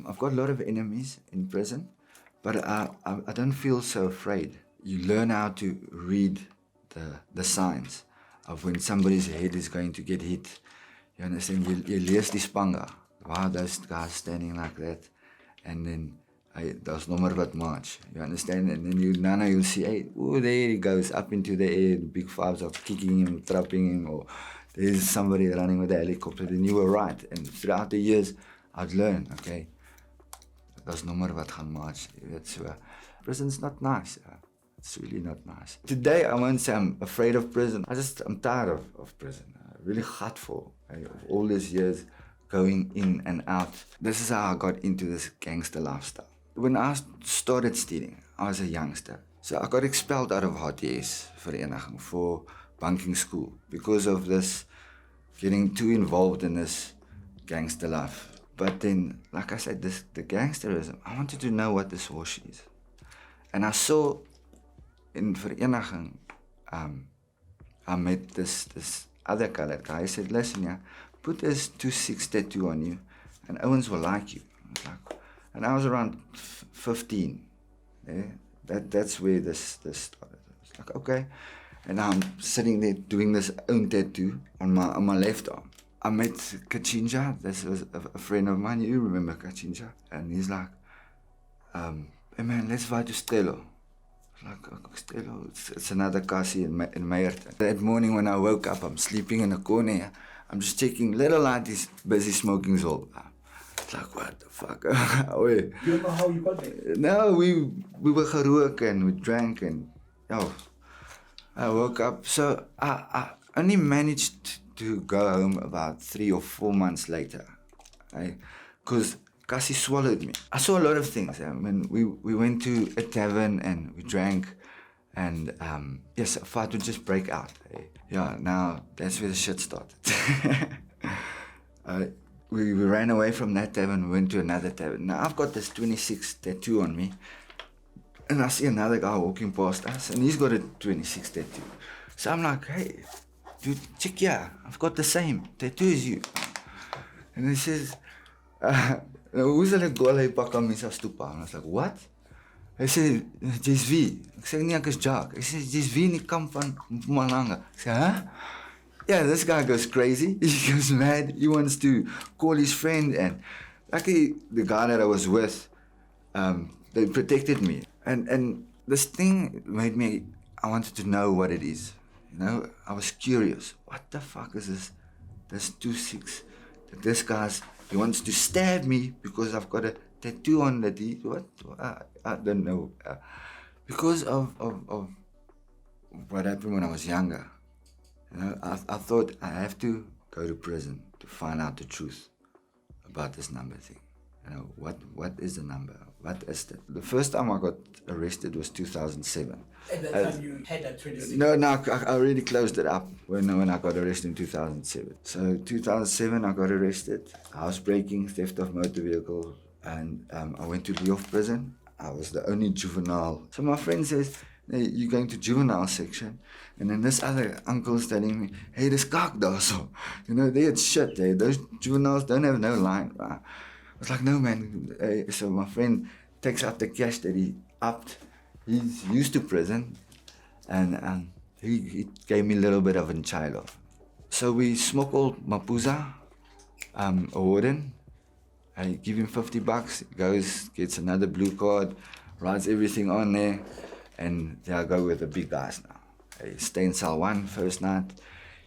I've got a lot of enemies in prison, but I don't feel so afraid. You learn how to read the signs of when somebody's head is going to get hit. You understand? You lees die spanga. Wow, those guys standing like that. And then there's no more but march. You understand? And then you'll see, hey, oh, there he goes up into the air. The big fives are kicking him, trapping him, or there's somebody running with a helicopter. Then you were right. And throughout the years, I've learned, okay, there's no more wat gaan march. Prison's not nice. It's really not nice. Today, I won't say I'm afraid of prison. I'm tired of prison. Really gutful of all these years going in and out. This is how I got into this gangster lifestyle. When I started stealing, I was a youngster. So I got expelled out of HTS vereniging for bunking school because of this, getting too involved in this gangster life. But then, like I said, the gangsterism, I wanted to know what this horse is. And I saw in vereniging, I met this other colored guy. He said, listen, yeah, put this 2-6 tattoo on you and Owens will like you. And I was around 15. Yeah? That's where this started. I was like, okay. And I'm sitting there doing this own tattoo on my left arm. I met Kachinja. This was a friend of mine. You remember Kachinja? And he's like, hey man, let's fight to Stelo. Like, Stelo, it's another Kasi in Meyerton. That morning when I woke up, I'm sleeping in a corner. I'm just checking, little light is busy smoking Zol. It's like, what the fuck? Do you know how you got there? No, we were gerook and we drank and, I woke up. So I only managed to go home about 3 or 4 months later. Because Kasi swallowed me. I saw a lot of things. I mean, we went to a tavern and we drank, and yes, a fight would just break out. Yeah, now that's where the shit started. We ran away from that tavern, we went to another tavern. Now I've got this 26 tattoo on me, and I see another guy walking past us, and he's got a 26 tattoo. So I'm like, hey, dude, check here, I've got the same tattoo as you. And he says, hoe sal ek dwaal hy pak aan mense as toepa? And I was like, what? Hy sê, jy's wie? Ek sê, nee, ek is Jack. Hy sê, jy's wie in die kamp van Mpumalanga? Ek sê, huh? Yeah, this guy goes crazy. He goes mad. He wants to call his friend. And luckily, the guy that I was with, they protected me. And this thing made me, I wanted to know what it is. You know, I was curious. What the fuck is this 2-6? This guy's, he wants to stab me because I've got a tattoo on that he, what? I don't know. Because of what happened when I was younger. You know, I thought I have to go to prison to find out the truth about this number thing. You know, what is the number? What is that? The first time I got arrested was 2007. At that time you had that 26? No, I already closed it up when I got arrested in 2007. So 2007 I got arrested, housebreaking, theft of motor vehicle, and I went to Leof prison. I was the only juvenile. So my friend says, hey, you're going to juvenile section, and then this other uncle's telling me, hey, this cock so. You know, they had shit. Those juveniles don't have no line. Right? I was like, no man. So my friend takes out the cash that he upped. He's used to prison, and he gave me a little bit of a child. So we smuggled Mapuza, a warden. I give him $50, he goes, gets another blue card, writes everything on there, and there I go with the big guys now. I stay in cell 1 first night.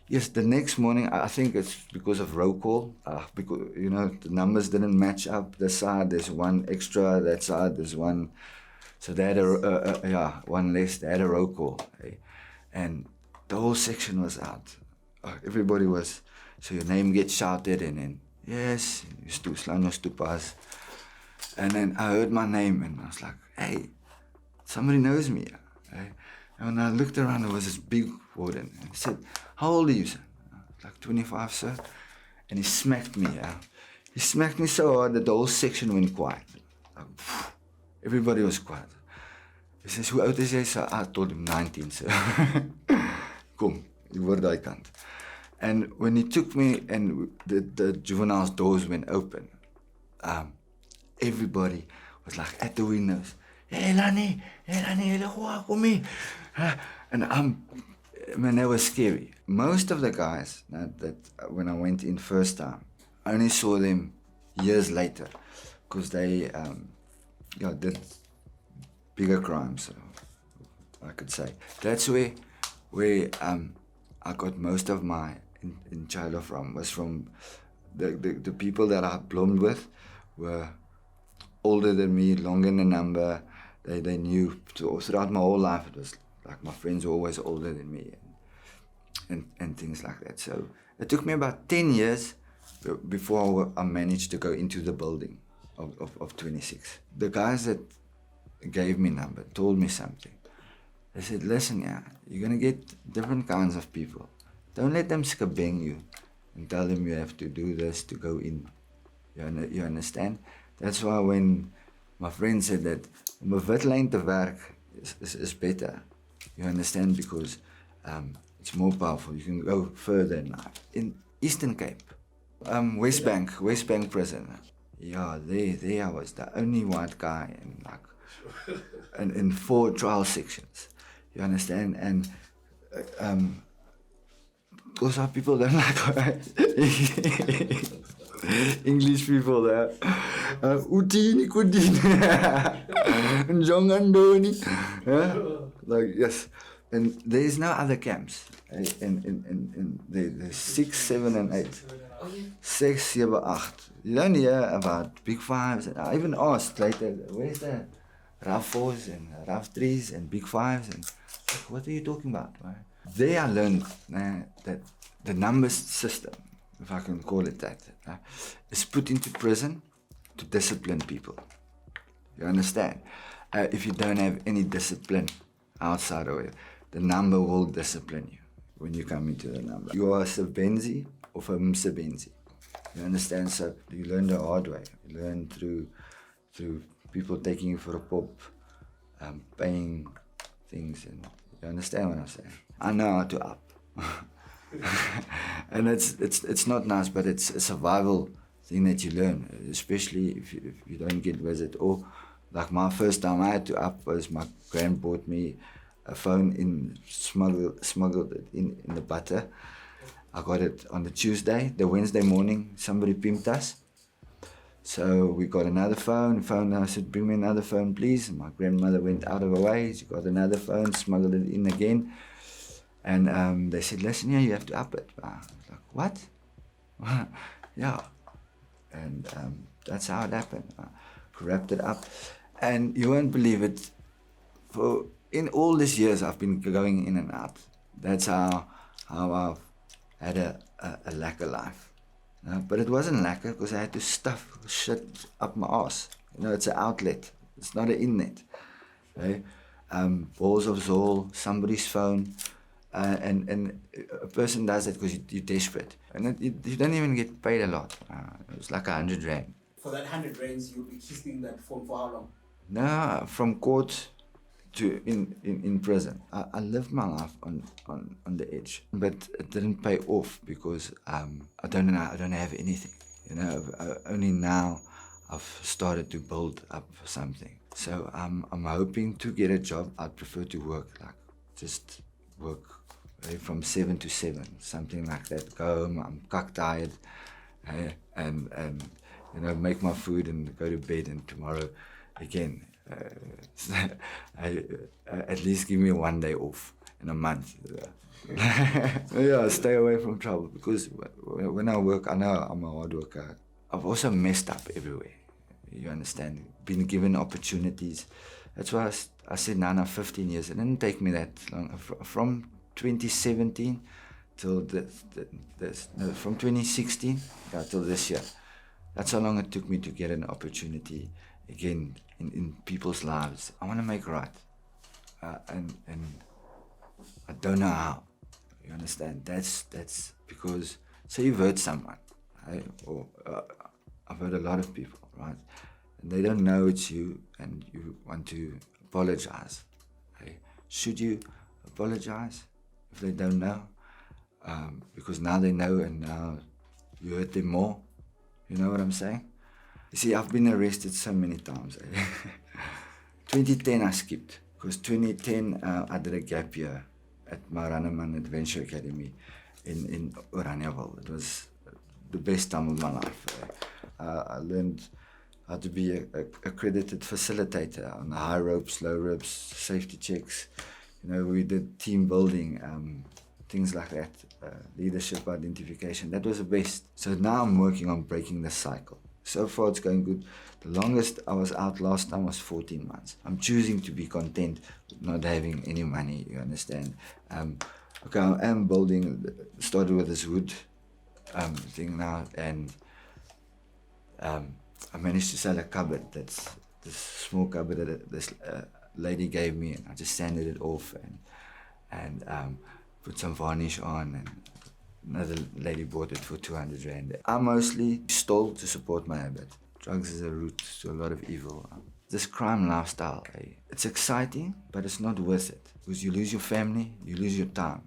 Yes, the next morning, I think it's because of roll call, because, you know, the numbers didn't match up. This side, there's one extra, that side, there's one. So they had one less, they had a roll call. And the whole section was out. Everybody was, so your name gets shouted, and then, yes, you slang your stupas. And then I heard my name, and I was like, hey, somebody knows me. And when I looked around, there was this big warden. And he said, how old are you, sir? I was like, 25, sir. And he smacked me. He smacked me so hard that the whole section went quiet. Like, everybody was quiet. He says, hoe oud is jy? So I told him 19, sir. Kom, jy word daai kant. And when he took me and the juvenile's doors went open, everybody was like at the windows. Hey Lani, come here. And man, that was scary. Most of the guys that when I went in first time, I only saw them years later, because they did bigger crimes, I could say. That's where I got most of my in China from, was from the people that I bloomed with were older than me, longer in the number. They knew throughout my whole life. It was like my friends were always older than me, and things like that. So it took me about 10 years before I managed to go into the building of 26. The guys that gave me number told me something. They said, listen, yeah, you're going to get different kinds of people. Don't let them skabang you and tell them you have to do this to go in. You understand? That's why when my friend said that om 'n wit lyn te werk is better, you understand, because it's more powerful. You can go further in life. In Eastern Cape, West Bank prison. Yeah, there I was the only white guy in in 4 trial sections. You understand? And those are people that like English people there. Utini kudini, Njongandoni. Like, yes. And there is no other camps. In there's 6, 7, and 8. 6, 7, 8. You don't hear about big fives. I even asked later, where's the rough 4s and rough 3s and big 5s? And what are you talking about? Right? There I learned that the numbers system, if I can call it that, is put into prison to discipline people. You understand? If you don't have any discipline outside of it, the number will discipline you when you come into the number. You are a Sebenzi or a Msebenzi. You understand? So you learn the hard way. You learn through people taking you for a pop, paying things, and you understand what I'm saying? I know how to up. And it's not nice, but it's a survival thing that you learn, especially if you don't get visit. Or like my first time I had to up was my grand bought me a phone smuggled it in the butter. I got it on the Tuesday. The Wednesday morning somebody pimped us. So we got another phone. I said, bring me another phone, please. And my grandmother went out of her way. She got another phone, smuggled it in again. And they said, listen here, you have to up it. I was like, what? Yeah. And that's how it happened. I wrapped it up. And you won't believe it. In all these years I've been going in and out. That's how I've had a lacquer life. But it wasn't lacquer because I had to stuff shit up my ass. It's an outlet. It's not an inlet. Right? Balls of Zol, somebody's phone. And a person does that because you're desperate. And you don't even get paid a lot. It was like 100 rand. For that 100 rands, you'll be kissing that phone for how long? No, from court to in prison. I lived my life on the edge, but it didn't pay off because I don't have anything. Only now I've started to build up something. So I'm hoping to get a job. I'd prefer to work just work from 7 to 7, something like that. Go home, I'm cock tired, and make my food and go to bed, and tomorrow again. At least give me 1 day off in a month. Yeah, stay away from trouble, because when I work, I know I'm a hard worker. I've also messed up everywhere. You understand? Been given opportunities. That's why I said now 15 years. It didn't take me that long. From 2017 till from 2016 till this year. That's how long it took me to get an opportunity again in people's lives. I want to make right, and I don't know how. You understand? That's because, say you've hurt someone, right? Or I've hurt a lot of people, right? And they don't know it's you, and you want to apologize. Right? Should you apologize if they don't know? Because now they know, and now you hurt them more. You know what I'm saying? You see, I've been arrested so many times. 2010 I skipped, because 2010 I did a gap year at Maranaman Adventure Academy in Oranieville. It was the best time of my life. I learned how to be a accredited facilitator on the high ropes, low ropes, safety checks. You know, we did team building, things like that, leadership identification. That was the best. So now I'm working on breaking the cycle. So far it's going good. The longest I was out last time was 14 months. I'm choosing to be content with not having any money, you understand. Okay, I am building, started with this wood thing now, and I managed to sell a cupboard. That's this small cupboard that this lady gave me, and I just sanded it off and put some varnish on, and another lady bought it for 200 rand. I mostly stole to support my habit. Drugs is a root to a lot of evil. This crime lifestyle, it's exciting, but it's not worth it, because you lose your family, you lose your time.